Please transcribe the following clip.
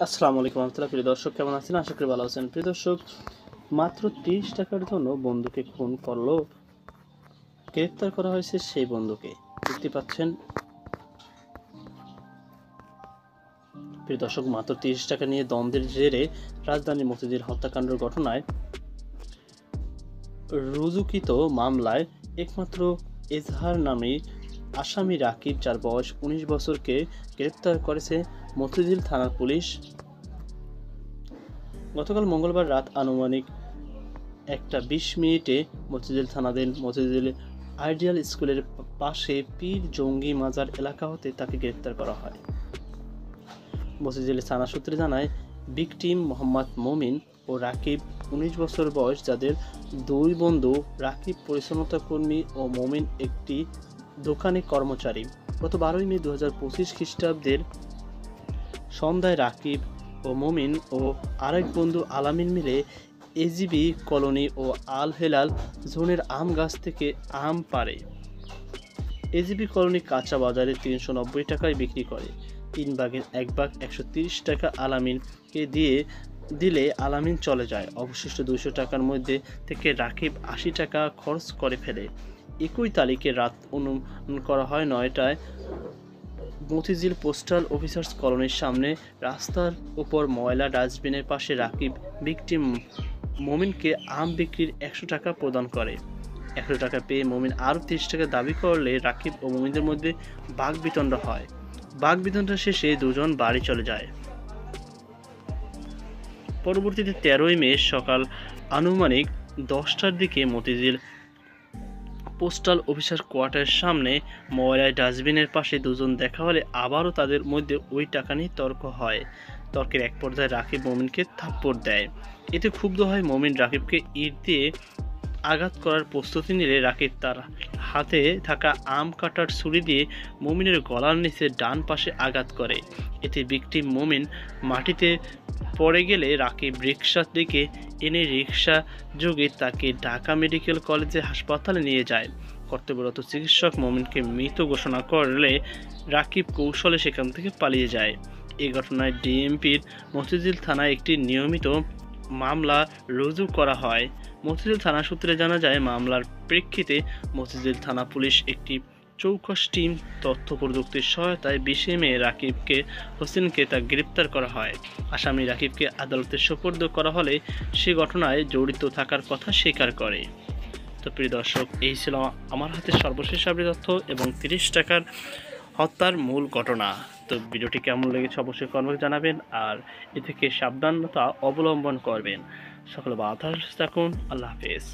আসসালামু আলাইকুম রহমতুল্লাহ। প্রিয় দর্শক, কেমন আছেন? আশা করি ভালো আছেন। প্রিয় দর্শক, মাত্র 30 টাকার জন্য বন্ধুকে খুন করলো, গ্রেপ্তার করা হয়েছে সেই বন্ধুকে। দেখতে পাচ্ছেন প্রিয় দর্শক, মাত্র 30 টাকা নিয়ে দ্বন্দ্বের জেরে রাজধানীর মতিঝিল হত্যাকাণ্ডের ঘটনায় রুজুকৃত মামলায় একমাত্র এজাহার নামে আসামি রাকিব, যার বয়স 19 বছরকে গ্রেপ্তার করেছে মতিঝিল থানার পুলিশ। গতকাল মঙ্গলবার রাত আনুমানিক 1টা 20 মিনিটে মতিঝিল থানাধীন মতিঝিল আইডিয়াল স্কুলের পাশে পীর জঙ্গি মাজার এলাকা হতে তাকে গ্রেপ্তার করা হয়। মতিঝিল থানা সূত্রে জানায়, ভিকটিম মোহাম্মদ মমিন ও রাকিব 19 বছর বয়স, যাদের দুই বন্ধু। রাকিব পরিচ্ছন্নতা কর্মী ও মমিন একটি দোকানে কর্মচারী। গত 12 মে 2025 খ্রিস্টাব্দের সন্ধ্যায় রাকিব ও মমিন ও আরেক বন্ধু আলামিন মিলে এজিবি কলোনি ও আল হেলাল জোনের আম গাছ থেকে আম পাড়ে এজিবি কলোনি কাঁচা বাজারে 390 টাকায় বিক্রি করে। 3 ভাগের 1 ভাগ 130 টাকা আলামিনকে দিলে আলামিন চলে যায়। অবশিষ্ট 200 টাকার মধ্যে থেকে রাকিব 80 টাকা খরচ করে ফেলে। একই তারিখে রাত অনুমান করা হয় 9টায় মতিঝিল পোস্টাল অফিসার্স কলোনির সামনে রাস্তার উপর ময়লা ডাস্টবিনের পাশে রাকিব ভিকটিম মমিনকে আম বিক্রির 100 টাকা প্রদান করে। 100 টাকা পেয়ে মমিন আরও 30 টাকা দাবি করলে রাকিব ও মমিনদের মধ্যে বাকবিতণ্ডা হয়। বাকবিতণ্ডা শেষে দুজন বাড়ি চলে যায়। পরবর্তীতে 13ই মে সকাল আনুমানিক 10টার দিকে মতিঝিল পোস্টাল অফিসার কোয়ার্টারের সামনে ময়লায় ডাস্টবিনের পাশে দুজন দেখা হলে আবারও তাদের মধ্যে ওই টাকা নিয়ে তর্ক হয়। তর্কের এক পর্যায়ে রাকিব মমিনকে থাপ্পড় দেয়। এতে ক্ষুব্ধ হয় মমিন রাকিবকে ইট দিয়ে আঘাত করার প্রস্তুতি নিলে রাকিব তার হাতে থাকা আম কাটার ছুরি দিয়ে মমিনের গলার নিচে ডান পাশে আঘাত করে। এতে ভিকটিম মমিন মাটিতে পড়ে গেলে রাকিব রিকশার দিকে এনে রিকশা যোগে তাকে ঢাকা মেডিকেল কলেজে হাসপাতালে নিয়ে যায়। কর্তব্যরত চিকিৎসক মমিনকে মৃত ঘোষণা করলে রাকিব কৌশলে সেখান থেকে পালিয়ে যায়। এই ঘটনায় ডিএমপির মতিঝিল থানায় একটি নিয়মিত মামলা রুজু করা হয়। মতিঝিল থানা সূত্রে জানা যায়, মামলার প্রেক্ষিতে মতিঝিল থানা পুলিশ একটি চৌকস টিম তথ্য প্রযুক্তির সহায়তায় 20 মে রাকিব হোসেনকে তা গ্রেপ্তার করা হয়। আসামি রাকিবকে আদালতে সোপর্দ করা হলে সে ঘটনায় জড়িত থাকার কথা স্বীকার করে। তো প্রিয় দর্শক, এই ছিল আমার হাতে সর্বশেষ আপডেট তথ্য এবং 30 টাকার হত্যার মূল ঘটনা। তো ভিডিওটি কেমন লেগেছে অবশ্যই কমেন্টে জানাবেন, আর এ থেকে সাবধানতা অবলম্বন করবেন। সকলে ভালো থাকুন। আল্লাহ হাফেজ।